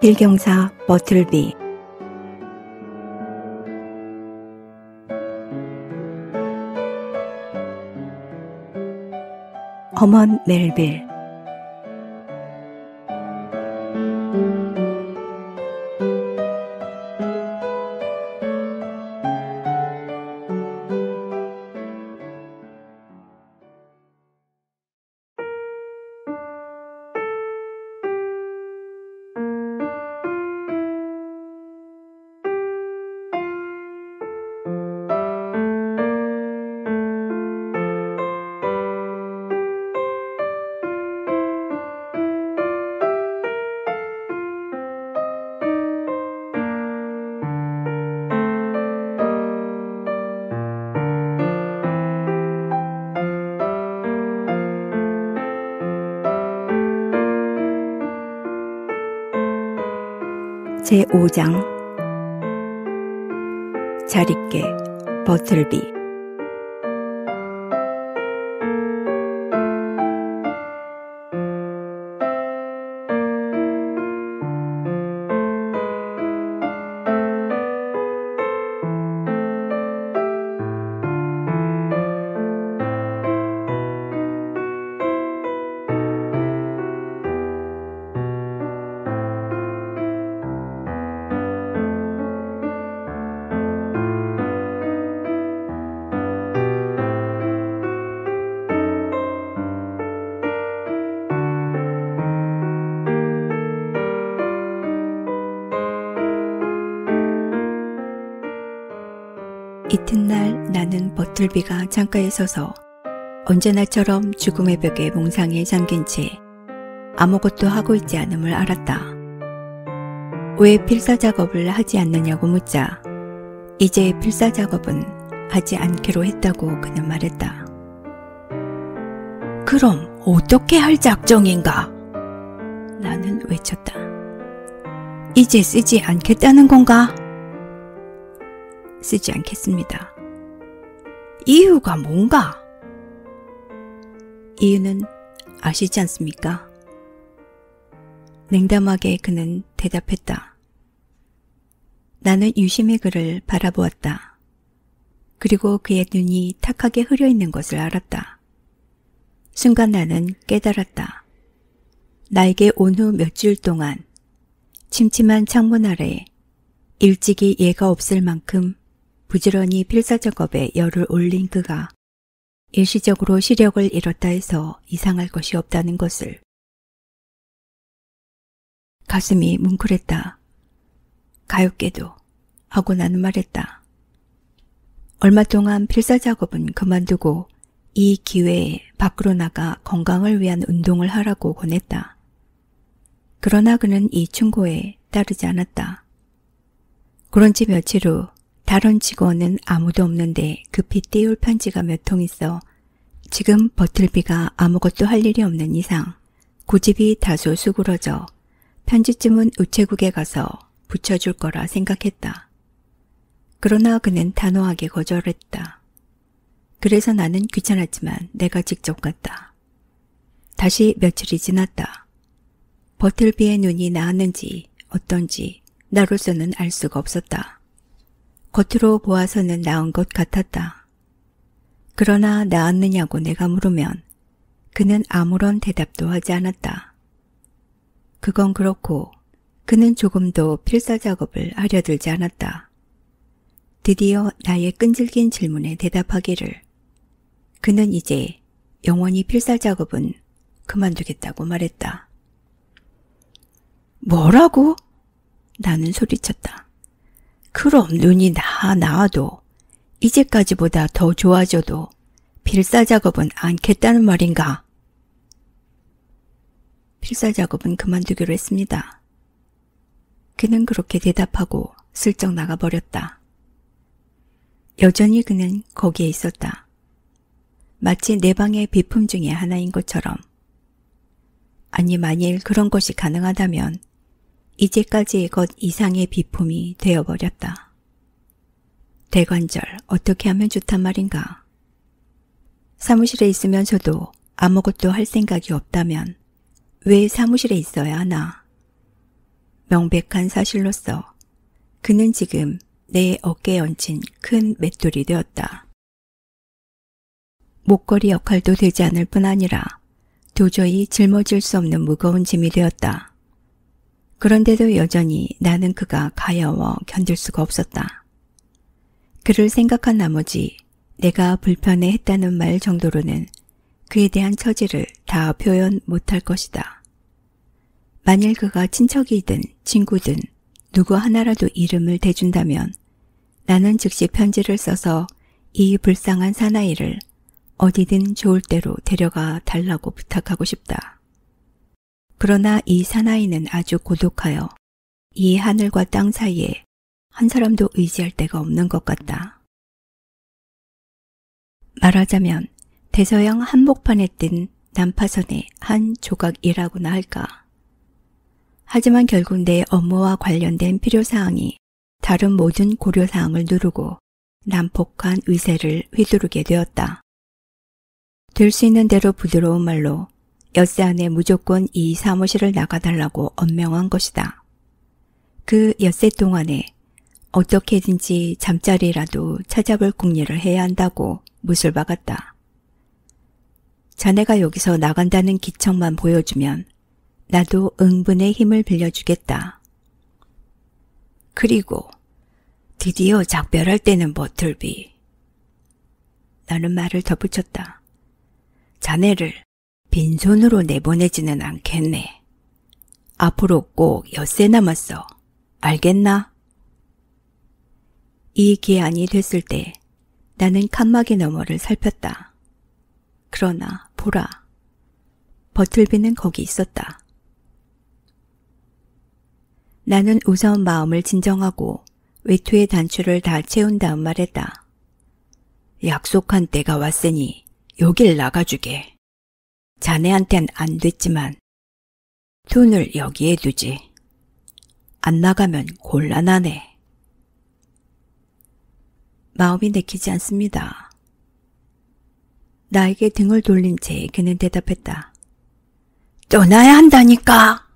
필경사 버틀비. 허먼 멜빌. 제5장. 잘 있게 버틀비. 이튿날 나는 버틀비가 창가에 서서 언제나처럼 죽음의 벽에 몽상에 잠긴 채 아무것도 하고 있지 않음을 알았다. 왜 필사 작업을 하지 않느냐고 묻자 이제 필사 작업은 하지 않기로 했다고 그는 말했다. 그럼 어떻게 할 작정인가? 나는 외쳤다. 이제 쓰지 않겠다는 건가? 쓰지 않겠습니다. 이유가 뭔가? 이유는 아시지 않습니까? 냉담하게 그는 대답했다. 나는 유심히 그를 바라보았다. 그리고 그의 눈이 탁하게 흐려 있는 것을 알았다. 순간 나는 깨달았다. 나에게 온 후 몇 주일 동안 침침한 창문 아래 일찍이 예가 없을 만큼 부지런히 필사작업에 열을 올린 그가 일시적으로 시력을 잃었다 해서 이상할 것이 없다는 것을. 가슴이 뭉클했다. 가엾게도 하고 나는 말했다. 얼마 동안 필사작업은 그만두고 이 기회에 밖으로 나가 건강을 위한 운동을 하라고 권했다. 그러나 그는 이 충고에 따르지 않았다. 그런지 며칠 후 다른 직원은 아무도 없는데 급히 띄울 편지가 몇 통 있어 지금 버틀비가 아무것도 할 일이 없는 이상 고집이 다소 수그러져 편지쯤은 우체국에 가서 붙여줄 거라 생각했다. 그러나 그는 단호하게 거절했다. 그래서 나는 귀찮았지만 내가 직접 갔다. 다시 며칠이 지났다. 버틀비의 눈이 나았는지 어떤지 나로서는 알 수가 없었다. 겉으로 보아서는 나은 것 같았다. 그러나 나았느냐고 내가 물으면 그는 아무런 대답도 하지 않았다. 그건 그렇고 그는 조금도 필사작업을 하려 들지 않았다. 드디어 나의 끈질긴 질문에 대답하기를 그는 이제 영원히 필사작업은 그만두겠다고 말했다. 뭐라고? 나는 소리쳤다. 그럼 눈이 나아도 이제까지보다 더 좋아져도 필사작업은 않겠다는 말인가? 필사작업은 그만두기로 했습니다. 그는 그렇게 대답하고 슬쩍 나가버렸다. 여전히 그는 거기에 있었다. 마치 내 방의 비품 중에 하나인 것처럼. 아니 만일 그런 것이 가능하다면 이제까지의 것 이상의 비품이 되어버렸다. 대관절 어떻게 하면 좋단 말인가? 사무실에 있으면서도 아무것도 할 생각이 없다면 왜 사무실에 있어야 하나? 명백한 사실로서 그는 지금 내 어깨에 얹힌 큰 맷돌이 되었다. 목걸이 역할도 되지 않을 뿐 아니라 도저히 짊어질 수 없는 무거운 짐이 되었다. 그런데도 여전히 나는 그가 가여워 견딜 수가 없었다. 그를 생각한 나머지 내가 불편해했다는 말 정도로는 그에 대한 처지를 다 표현 못할 것이다. 만일 그가 친척이든 친구든 누구 하나라도 이름을 대준다면 나는 즉시 편지를 써서 이 불쌍한 사나이를 어디든 좋을 대로 데려가 달라고 부탁하고 싶다. 그러나 이 사나이는 아주 고독하여 이 하늘과 땅 사이에 한 사람도 의지할 데가 없는 것 같다. 말하자면 대서양 한복판에 뜬 난파선의 한 조각이라고나 할까. 하지만 결국 내 업무와 관련된 필요사항이 다른 모든 고려사항을 누르고 난폭한 위세를 휘두르게 되었다. 될 수 있는 대로 부드러운 말로 엿새 안에 무조건 이 사무실을 나가달라고 언명한 것이다. 그 엿새 동안에 어떻게든지 잠자리라도 찾아볼 궁리를 해야 한다고 못을 박았다. 자네가 여기서 나간다는 기척만 보여주면 나도 응분의 힘을 빌려주겠다. 그리고 드디어 작별할 때는 버틀비. 나는 말을 덧붙였다. 자네를 빈손으로 내보내지는 않겠네. 앞으로 꼭 엿새 남았어. 알겠나? 이 기한이 됐을 때 나는 칸막이 너머를 살폈다. 그러나 보라. 버틀비는 거기 있었다. 나는 우선 마음을 진정하고 외투의 단추를 다 채운 다음 말했다. 약속한 때가 왔으니 여길 나가주게. 자네한텐 안 됐지만 돈을 여기에 두지. 안 나가면 곤란하네. 마음이 내키지 않습니다. 나에게 등을 돌린 채 그는 대답했다. 떠나야 한다니까.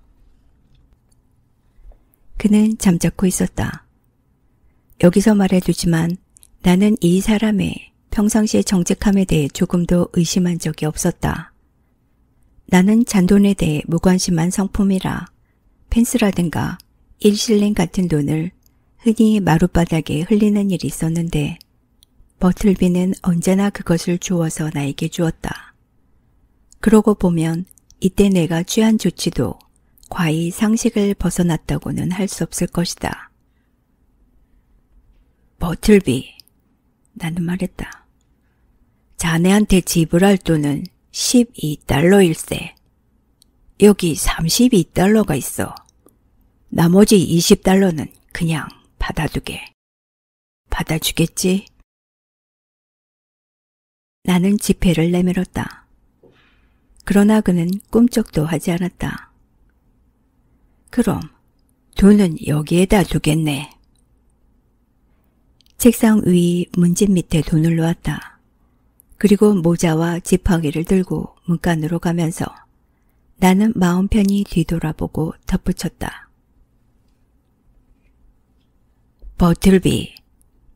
그는 잠자코 있었다. 여기서 말해두지만 나는 이 사람의 평상시의 정직함에 대해 조금도 의심한 적이 없었다. 나는 잔돈에 대해 무관심한 성품이라 펜스라든가 1실링 같은 돈을 흔히 마룻바닥에 흘리는 일이 있었는데 버틀비는 언제나 그것을 주워서 나에게 주었다. 그러고 보면 이때 내가 취한 조치도 과히 상식을 벗어났다고는 할 수 없을 것이다. 버틀비, 나는 말했다. 자네한테 지불할 돈은 12달러일세. 여기 32달러가 있어. 나머지 20달러는 그냥 받아두게. 받아주겠지? 나는 지폐를 내밀었다. 그러나 그는 꿈쩍도 하지 않았다. 그럼 돈은 여기에다 두겠네. 책상 위 문집 밑에 돈을 놓았다. 그리고 모자와 지팡이를 들고 문간으로 가면서 나는 마음 편히 뒤돌아보고 덧붙였다. 버틀비,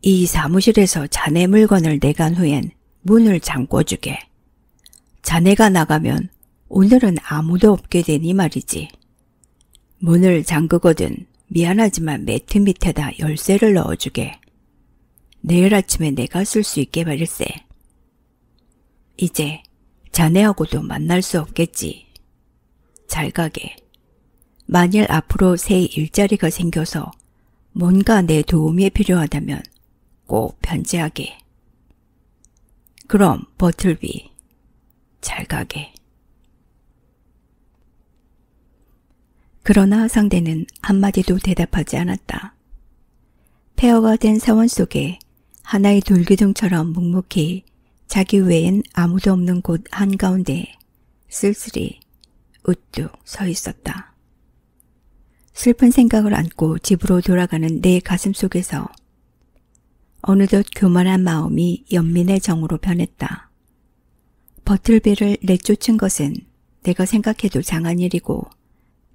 이 사무실에서 자네 물건을 내간 후엔 문을 잠궈주게. 자네가 나가면 오늘은 아무도 없게 되니 말이지. 문을 잠그거든 미안하지만 매트 밑에다 열쇠를 넣어주게. 내일 아침에 내가 쓸 수 있게 말일세. 이제 자네하고도 만날 수 없겠지. 잘 가게. 만일 앞으로 새 일자리가 생겨서 뭔가 내 도움이 필요하다면 꼭 편지하게. 그럼 버틀비, 잘 가게. 그러나 상대는 한마디도 대답하지 않았다. 폐허가 된 사원 속에 하나의 돌기둥처럼 묵묵히 자기 외엔 아무도 없는 곳 한가운데 쓸쓸히 우뚝 서 있었다. 슬픈 생각을 안고 집으로 돌아가는 내 가슴 속에서 어느덧 교만한 마음이 연민의 정으로 변했다. 버틀비를 내쫓은 것은 내가 생각해도 장한 일이고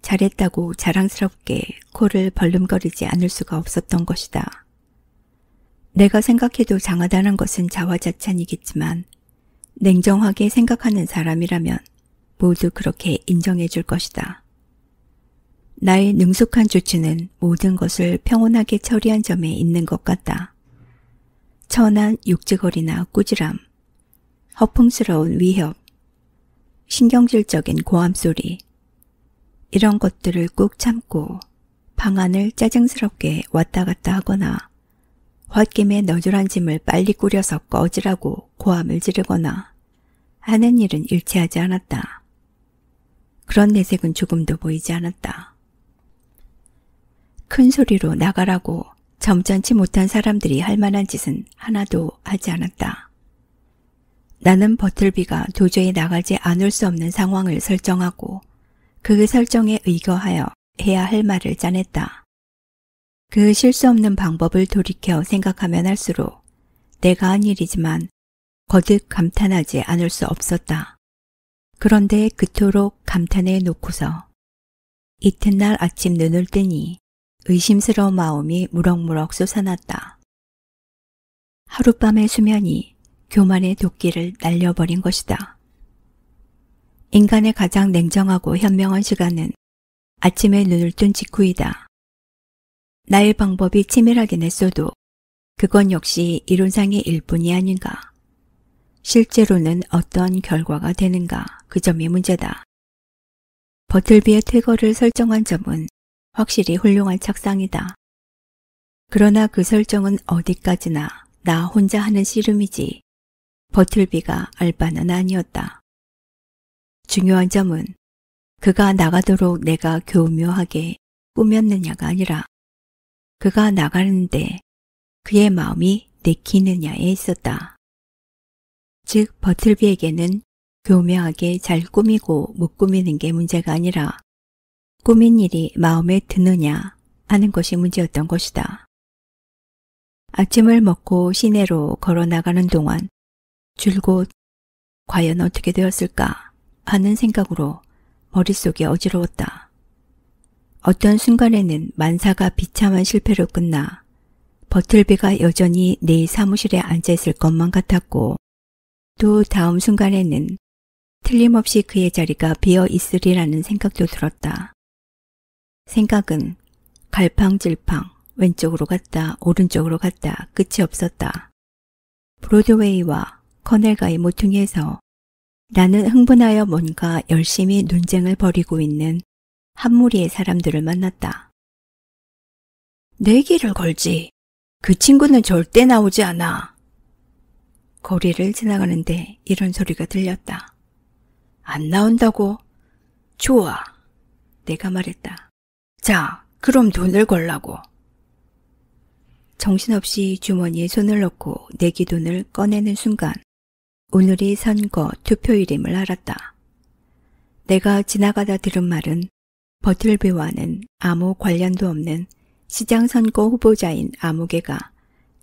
잘했다고 자랑스럽게 코를 벌름거리지 않을 수가 없었던 것이다. 내가 생각해도 장하다는 것은 자화자찬이겠지만 냉정하게 생각하는 사람이라면 모두 그렇게 인정해 줄 것이다. 나의 능숙한 조치는 모든 것을 평온하게 처리한 점에 있는 것 같다. 천한 육지거리나 꾸지람, 허풍스러운 위협, 신경질적인 고함소리, 이런 것들을 꾹 참고 방안을 짜증스럽게 왔다 갔다 하거나 홧김에 너절한 짐을 빨리 꾸려서 꺼지라고 고함을 지르거나 하는 일은 일치하지 않았다. 그런 내색은 조금도 보이지 않았다. 큰 소리로 나가라고 점잖지 못한 사람들이 할 만한 짓은 하나도 하지 않았다. 나는 버틀비가 도저히 나가지 않을 수 없는 상황을 설정하고 그 설정에 의거하여 해야 할 말을 짜냈다. 그 실수 없는 방법을 돌이켜 생각하면 할수록 내가 한 일이지만 거듭 감탄하지 않을 수 없었다. 그런데 그토록 감탄해 놓고서 이튿날 아침 눈을 뜨니 의심스러운 마음이 무럭무럭 솟아났다. 하룻밤의 수면이 교만의 도끼를 날려버린 것이다. 인간의 가장 냉정하고 현명한 시간은 아침에 눈을 뜬 직후이다. 나의 방법이 치밀하긴 했어도 그건 역시 이론상의 일뿐이 아닌가. 실제로는 어떤 결과가 되는가 그 점이 문제다. 버틀비의 퇴거를 설정한 점은 확실히 훌륭한 착상이다. 그러나 그 설정은 어디까지나 나 혼자 하는 씨름이지 버틀비가 알 바는 아니었다. 중요한 점은 그가 나가도록 내가 교묘하게 꾸몄느냐가 아니라 그가 나가는데 그의 마음이 내키느냐에 있었다. 즉 버틀비에게는 교묘하게 잘 꾸미고 못 꾸미는 게 문제가 아니라 꾸민 일이 마음에 드느냐 하는 것이 문제였던 것이다. 아침을 먹고 시내로 걸어 나가는 동안 줄곧 과연 어떻게 되었을까 하는 생각으로 머릿속이 어지러웠다. 어떤 순간에는 만사가 비참한 실패로 끝나 버틀비가 여전히 내 사무실에 앉아있을 것만 같았고 또 다음 순간에는 틀림없이 그의 자리가 비어 있으리라는 생각도 들었다. 생각은 갈팡질팡 왼쪽으로 갔다 오른쪽으로 갔다 끝이 없었다. 브로드웨이와 커넬가의 모퉁이에서 나는 흥분하여 뭔가 열심히 논쟁을 벌이고 있는 한 무리의 사람들을 만났다. 내기를 걸지. 그 친구는 절대 나오지 않아. 거리를 지나가는데 이런 소리가 들렸다. 안 나온다고? 좋아. 내가 말했다. 자, 그럼 돈을 걸라고. 정신없이 주머니에 손을 넣고 내기돈을 꺼내는 순간 오늘이 선거 투표일임을 알았다. 내가 지나가다 들은 말은 버틀비와는 아무 관련도 없는 시장 선거 후보자인 아무개가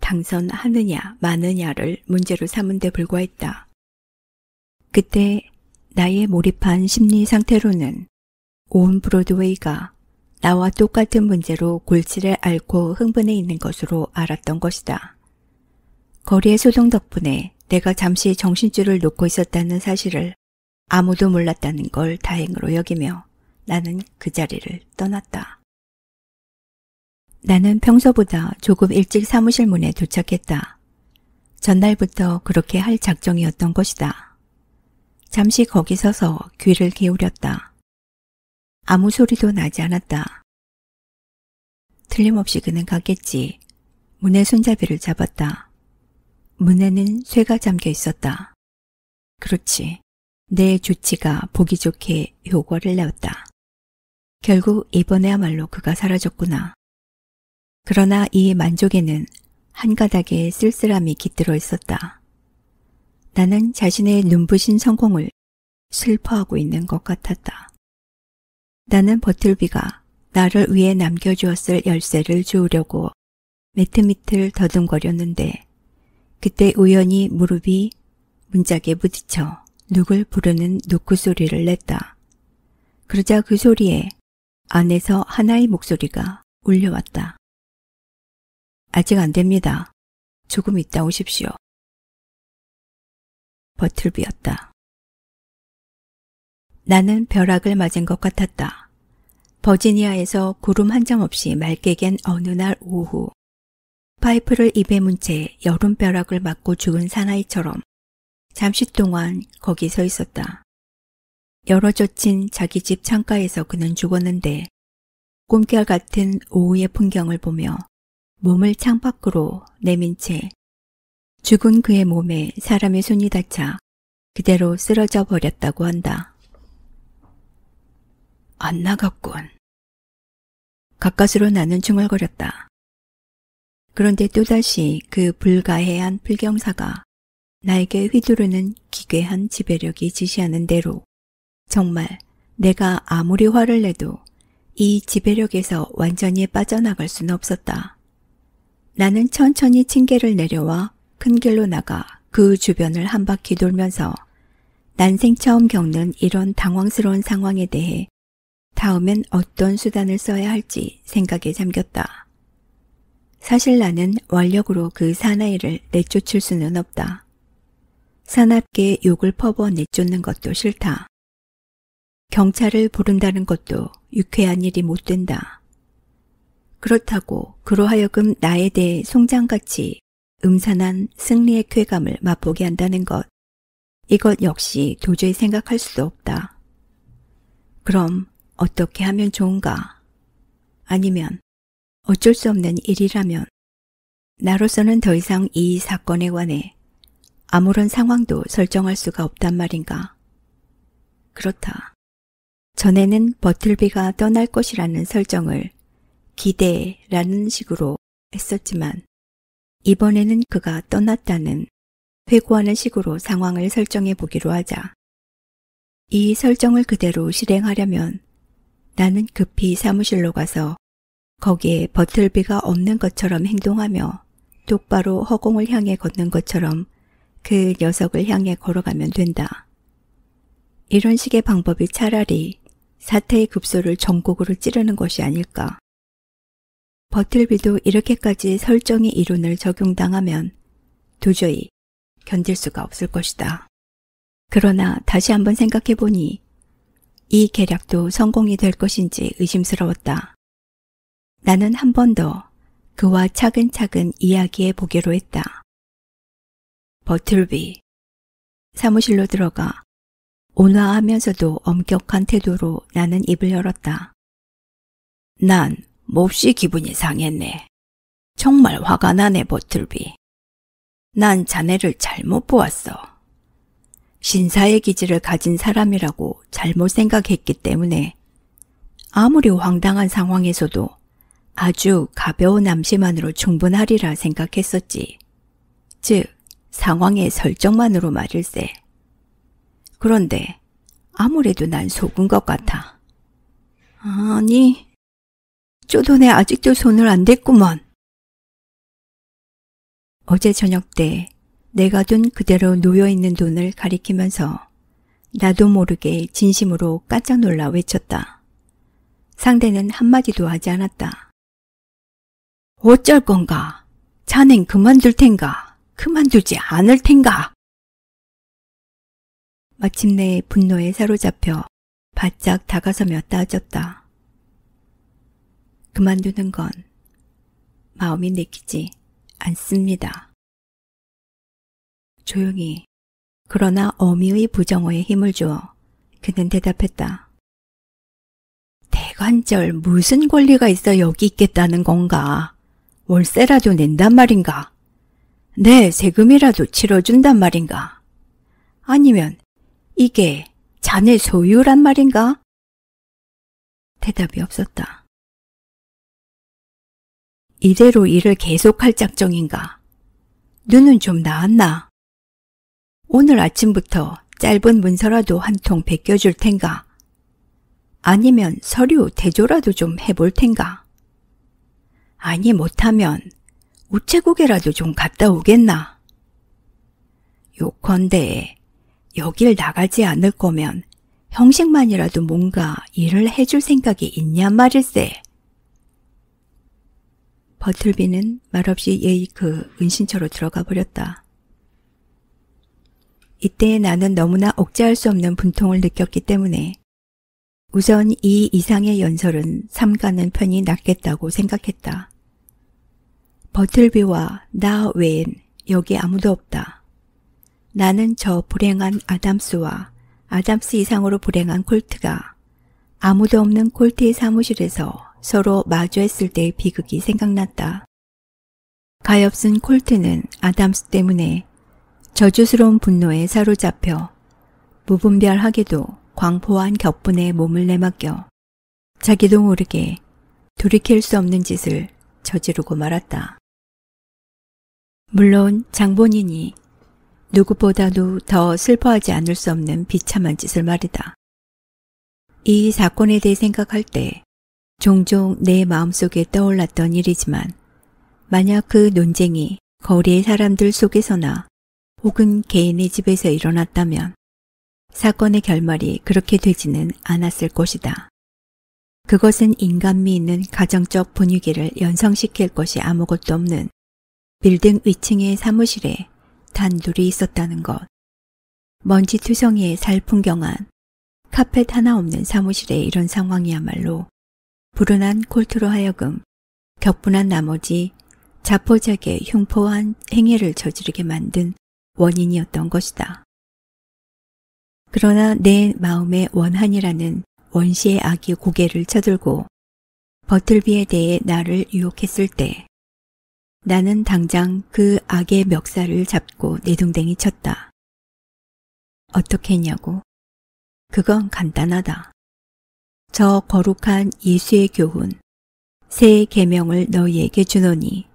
당선하느냐 마느냐를 문제로 삼은 데 불과했다. 그때 나의 몰입한 심리 상태로는 온 브로드웨이가 나와 똑같은 문제로 골치를 앓고 흥분해 있는 것으로 알았던 것이다. 거리의 소동 덕분에 내가 잠시 정신줄을 놓고 있었다는 사실을 아무도 몰랐다는 걸 다행으로 여기며 나는 그 자리를 떠났다. 나는 평소보다 조금 일찍 사무실 문에 도착했다. 전날부터 그렇게 할 작정이었던 것이다. 잠시 거기 서서 귀를 기울였다. 아무 소리도 나지 않았다. 틀림없이 그는 가겠지. 문의 손잡이를 잡았다. 문에는 쇠가 잠겨 있었다. 그렇지. 내 조치가 보기 좋게 효과를 내었다. 결국 이번에야말로 그가 사라졌구나. 그러나 이 만족에는 한 가닥의 쓸쓸함이 깃들어 있었다. 나는 자신의 눈부신 성공을 슬퍼하고 있는 것 같았다. 나는 버틀비가 나를 위해 남겨주었을 열쇠를 주우려고 매트 밑을 더듬거렸는데 그때 우연히 무릎이 문짝에 부딪혀 누굴 부르는 노크 소리를 냈다. 그러자 그 소리에 안에서 하나의 목소리가 울려왔다. 아직 안 됩니다. 조금 있다 오십시오. 버틀비였다. 나는 벼락을 맞은 것 같았다. 버지니아에서 구름 한 점 없이 맑게 갠 어느 날 오후, 파이프를 입에 문 채 여름벼락을 맞고 죽은 사나이처럼 잠시 동안 거기 서 있었다. 열어젖힌 자기 집 창가에서 그는 죽었는데 꿈결 같은 오후의 풍경을 보며 몸을 창밖으로 내민 채 죽은 그의 몸에 사람의 손이 닿자 그대로 쓰러져 버렸다고 한다. 안 나갔군. 가까스로 나는 중얼거렸다. 그런데 또다시 그 불가해한 풀경사가 나에게 휘두르는 기괴한 지배력이 지시하는 대로 정말 내가 아무리 화를 내도 이 지배력에서 완전히 빠져나갈 수는 없었다. 나는 천천히 층계를 내려와 큰 길로 나가 그 주변을 한 바퀴 돌면서 난생 처음 겪는 이런 당황스러운 상황에 대해 다음엔 어떤 수단을 써야 할지 생각에 잠겼다. 사실 나는 완력으로 그 사나이를 내쫓을 수는 없다. 사납게 욕을 퍼부어 내쫓는 것도 싫다. 경찰을 부른다는 것도 유쾌한 일이 못 된다. 그렇다고 그로 하여금 나에 대해 송장같이 음산한 승리의 쾌감을 맛보게 한다는 것, 이것 역시 도저히 생각할 수도 없다. 그럼 어떻게 하면 좋은가? 아니면 어쩔 수 없는 일이라면 나로서는 더 이상 이 사건에 관해 아무런 상황도 설정할 수가 없단 말인가? 그렇다. 전에는 버틀비가 떠날 것이라는 설정을 기대라는 식으로 했었지만 이번에는 그가 떠났다는 회고하는 식으로 상황을 설정해 보기로 하자. 이 설정을 그대로 실행하려면 나는 급히 사무실로 가서 거기에 버틀비가 없는 것처럼 행동하며 똑바로 허공을 향해 걷는 것처럼 그 녀석을 향해 걸어가면 된다. 이런 식의 방법이 차라리 사태의 급소를 전곡으로 찌르는 것이 아닐까. 버틀비도 이렇게까지 설정의 이론을 적용당하면 도저히 견딜 수가 없을 것이다. 그러나 다시 한번 생각해보니 이 계략도 성공이 될 것인지 의심스러웠다. 나는 한 번 더 그와 차근차근 이야기해 보기로 했다. 버틀비. 사무실로 들어가 온화하면서도 엄격한 태도로 나는 입을 열었다. 난 몹시 기분이 상했네. 정말 화가 나네, 버틀비. 난 자네를 잘못 보았어. 신사의 기질을 가진 사람이라고 잘못 생각했기 때문에 아무리 황당한 상황에서도 아주 가벼운 암시만으로 충분하리라 생각했었지. 즉, 상황의 설정만으로 말일세. 그런데 아무래도 난 속은 것 같아. 아니, 쪼돈에 아직도 손을 안 댔구먼. 어제 저녁 때 내가 둔 그대로 놓여있는 돈을 가리키면서 나도 모르게 진심으로 깜짝 놀라 외쳤다. 상대는 한마디도 하지 않았다. 어쩔 건가? 자넨 그만둘 텐가? 그만두지 않을 텐가? 마침내 분노에 사로잡혀 바짝 다가서며 따졌다. 그만두는 건 마음이 내키지 않습니다. 조용히 그러나 어미의 부정어에 힘을 주어 그는 대답했다. 대관절 무슨 권리가 있어 여기 있겠다는 건가? 월세라도 낸단 말인가? 내 세금이라도 치러준단 말인가? 아니면 이게 자네 소유란 말인가? 대답이 없었다. 이대로 일을 계속할 작정인가? 눈은 좀 나았나? 오늘 아침부터 짧은 문서라도 한 통 베껴줄 텐가? 아니면 서류 대조라도 좀 해볼 텐가? 아니 못하면 우체국에라도 좀 갔다 오겠나? 요컨대 여길 나가지 않을 거면 형식만이라도 뭔가 일을 해줄 생각이 있냔 말일세. 버틀비는 말없이 예의 그 은신처로 들어가 버렸다. 이때 나는 너무나 억제할 수 없는 분통을 느꼈기 때문에 우선 이 이상의 연설은 삼가는 편이 낫겠다고 생각했다. 버틀비와 나 외엔 여기 아무도 없다. 나는 저 불행한 아담스와 아담스 이상으로 불행한 콜트가 아무도 없는 콜트의 사무실에서 서로 마주했을 때의 비극이 생각났다. 가엾은 콜트는 아담스 때문에 저주스러운 분노에 사로잡혀 무분별하게도 광포한 격분에 몸을 내맡겨 자기도 모르게 돌이킬 수 없는 짓을 저지르고 말았다. 물론 장본인이 누구보다도 더 슬퍼하지 않을 수 없는 비참한 짓을 말이다. 이 사건에 대해 생각할 때 종종 내 마음속에 떠올랐던 일이지만 만약 그 논쟁이 거리의 사람들 속에서나 혹은 개인의 집에서 일어났다면 사건의 결말이 그렇게 되지는 않았을 것이다. 그것은 인간미 있는 가정적 분위기를 연상시킬 것이 아무것도 없는 빌딩 위층의 사무실에 단둘이 있었다는 것. 먼지투성이에 살풍경한 카펫 하나 없는 사무실의 이런 상황이야말로 불운한 콜트로 하여금 격분한 나머지 자포자기에 흉포한 행위를 저지르게 만든 원인이었던 것이다. 그러나 내 마음의 원한이라는 원시의 악이 고개를 쳐들고 버틀비에 대해 나를 유혹했을 때 나는 당장 그 악의 멱살을 잡고 내동댕이 쳤다. 어떻게 했냐고? 그건 간단하다. 저 거룩한 예수의 교훈, 새 계명을 너희에게 주노니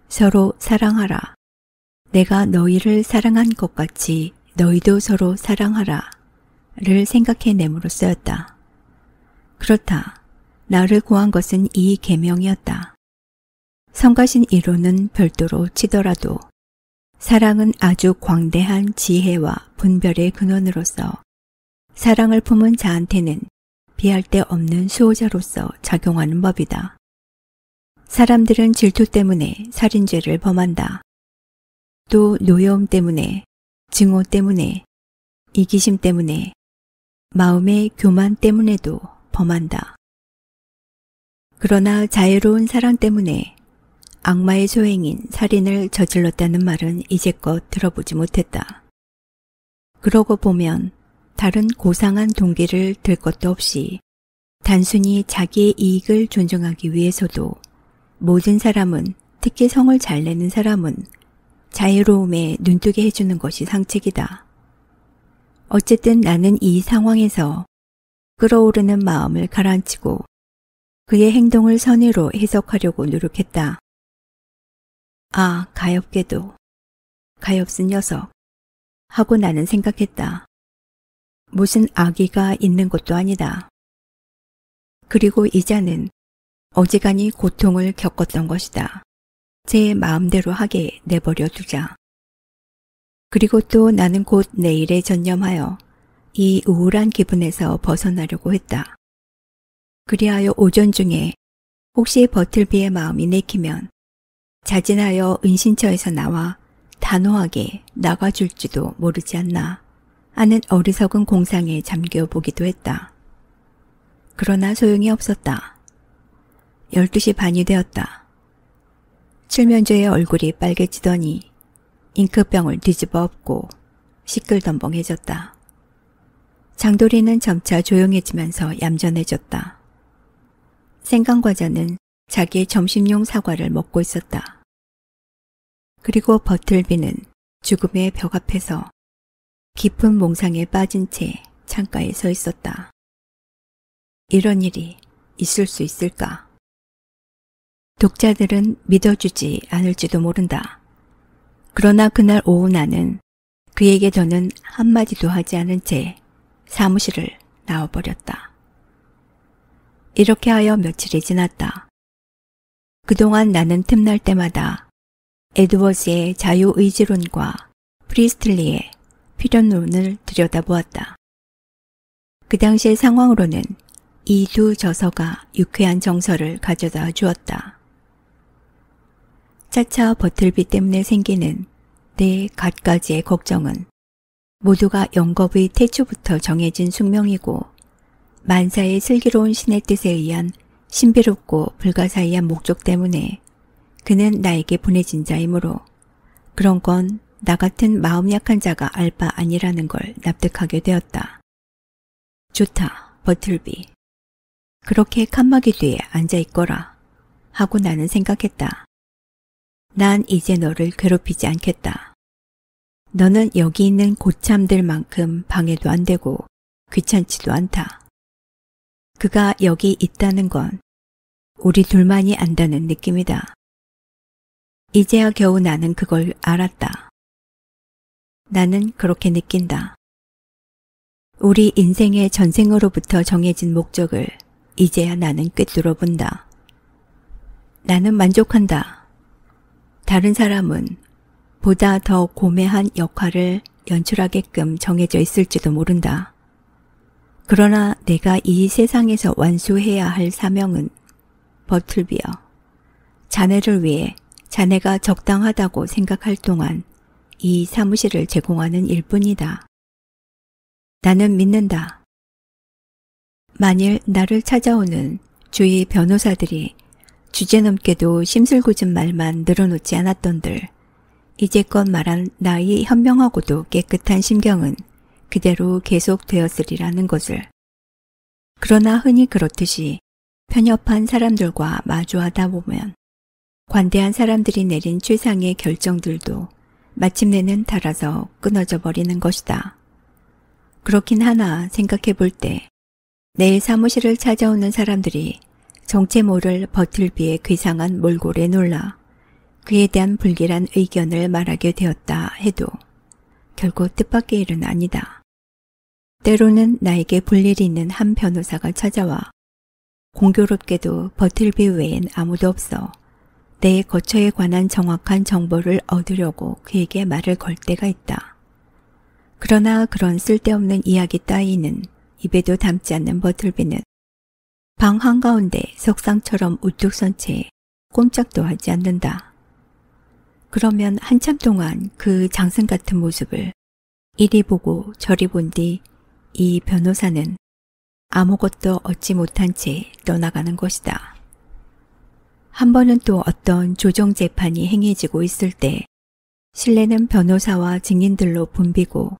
서로 사랑하라. 내가 너희를 사랑한 것 같이 너희도 서로 사랑하라. 를 생각해냄으로써였다. 그렇다. 나를 구한 것은 이 계명이었다. 성가신 이론은 별도로 치더라도 사랑은 아주 광대한 지혜와 분별의 근원으로서 사랑을 품은 자한테는 비할 데 없는 수호자로서 작용하는 법이다. 사람들은 질투 때문에 살인죄를 범한다. 또 노여움 때문에, 증오 때문에, 이기심 때문에, 마음의 교만 때문에도 범한다. 그러나 자유로운 사랑 때문에 악마의 소행인 살인을 저질렀다는 말은 이제껏 들어보지 못했다. 그러고 보면 다른 고상한 동기를 들 것도 없이 단순히 자기의 이익을 존중하기 위해서도 모든 사람은, 특히 성을 잘 내는 사람은 자유로움에 눈뜨게 해주는 것이 상책이다. 어쨌든 나는 이 상황에서 끓어오르는 마음을 가라앉히고 그의 행동을 선의로 해석하려고 노력했다. 아, 가엾게도. 가엾은 녀석. 하고 나는 생각했다. 무슨 악의가 있는 것도 아니다. 그리고 이자는 어지간히 고통을 겪었던 것이다. 제 마음대로 하게 내버려 두자. 그리고 또 나는 곧 내일에 전념하여 이 우울한 기분에서 벗어나려고 했다. 그리하여 오전 중에 혹시 버틀비의 마음이 내키면 자진하여 은신처에서 나와 단호하게 나가줄지도 모르지 않나 하는 어리석은 공상에 잠겨보기도 했다. 그러나 소용이 없었다. 12시 반이 되었다. 칠면조의 얼굴이 빨개지더니 잉크병을 뒤집어 엎고 시끌덤벙해졌다. 장도리는 점차 조용해지면서 얌전해졌다. 생강과자는 자기의 점심용 사과를 먹고 있었다. 그리고 버틀비는 죽음의 벽 앞에서 깊은 몽상에 빠진 채 창가에 서 있었다. 이런 일이 있을 수 있을까? 독자들은 믿어주지 않을지도 모른다. 그러나 그날 오후 나는 그에게 더는 한마디도 하지 않은 채 사무실을 나와버렸다. 이렇게 하여 며칠이 지났다. 그동안 나는 틈날 때마다 에드워즈의 자유의지론과 프리스틀리의 필연론을 들여다보았다. 그 당시의 상황으로는 이 두 저서가 유쾌한 정서를 가져다 주었다. 차차 버틀비 때문에 생기는 내 갖가지의 걱정은 모두가 영겁의 태초부터 정해진 숙명이고 만사의 슬기로운 신의 뜻에 의한 신비롭고 불가사의한 목적 때문에 그는 나에게 보내진 자이므로 그런 건 나 같은 마음 약한 자가 알 바 아니라는 걸 납득하게 되었다. 좋다, 버틀비. 그렇게 칸막이 뒤에 앉아있거라 하고 나는 생각했다. 난 이제 너를 괴롭히지 않겠다. 너는 여기 있는 고참들만큼 방해도 안 되고 귀찮지도 않다. 그가 여기 있다는 건 우리 둘만이 안다는 느낌이다. 이제야 겨우 나는 그걸 알았다. 나는 그렇게 느낀다. 우리 인생의 전생으로부터 정해진 목적을 이제야 나는 꿰뚫어 본다. 나는 만족한다. 다른 사람은 보다 더 고매한 역할을 연출하게끔 정해져 있을지도 모른다. 그러나 내가 이 세상에서 완수해야 할 사명은 버틀비여. 자네를 위해 자네가 적당하다고 생각할 동안 이 사무실을 제공하는 일뿐이다. 나는 믿는다. 만일 나를 찾아오는 주위 변호사들이 주제넘게도 심술궂은 말만 늘어놓지 않았던들 이제껏 말한 나의 현명하고도 깨끗한 심경은 그대로 계속되었으리라는 것을. 그러나 흔히 그렇듯이 편협한 사람들과 마주하다 보면 관대한 사람들이 내린 최상의 결정들도 마침내는 닳아서 끊어져 버리는 것이다. 그렇긴 하나 생각해 볼 때 내 사무실을 찾아오는 사람들이 정체 모를 버틀비의 괴상한 몰골에 놀라 그에 대한 불길한 의견을 말하게 되었다 해도 결코 뜻밖의 일은 아니다. 때로는 나에게 볼일이 있는 한 변호사가 찾아와 공교롭게도 버틀비 외엔 아무도 없어 내 거처에 관한 정확한 정보를 얻으려고 그에게 말을 걸 때가 있다. 그러나 그런 쓸데없는 이야기 따위는 입에도 담지 않는 버틀비는 방 한가운데 석상처럼 우뚝 선 채 꼼짝도 하지 않는다. 그러면 한참 동안 그 장승 같은 모습을 이리 보고 저리 본 뒤 이 변호사는 아무것도 얻지 못한 채 떠나가는 것이다. 한 번은 또 어떤 조정 재판이 행해지고 있을 때 신뢰는 변호사와 증인들로 붐비고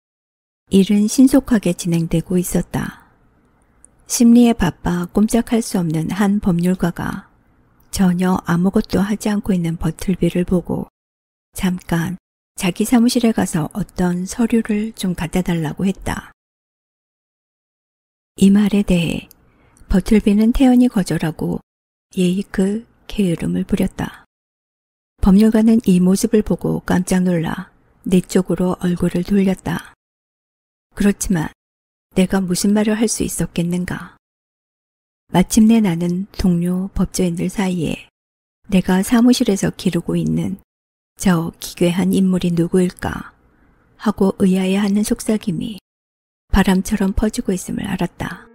일은 신속하게 진행되고 있었다. 심리에 바빠 꼼짝할 수 없는 한 법률가가 전혀 아무것도 하지 않고 있는 버틀비를 보고 잠깐 자기 사무실에 가서 어떤 서류를 좀 갖다 달라고 했다. 이 말에 대해 버틀비는 태연히 거절하고 예의그 게으름을 부렸다. 법률가는 이 모습을 보고 깜짝 놀라 내 쪽으로 얼굴을 돌렸다. 그렇지만 내가 무슨 말을 할 수 있었겠는가. 마침내 나는 동료 법조인들 사이에 내가 사무실에서 기르고 있는 저 기괴한 인물이 누구일까 하고 의아해하는 속삭임이 바람처럼 퍼지고 있음을 알았다.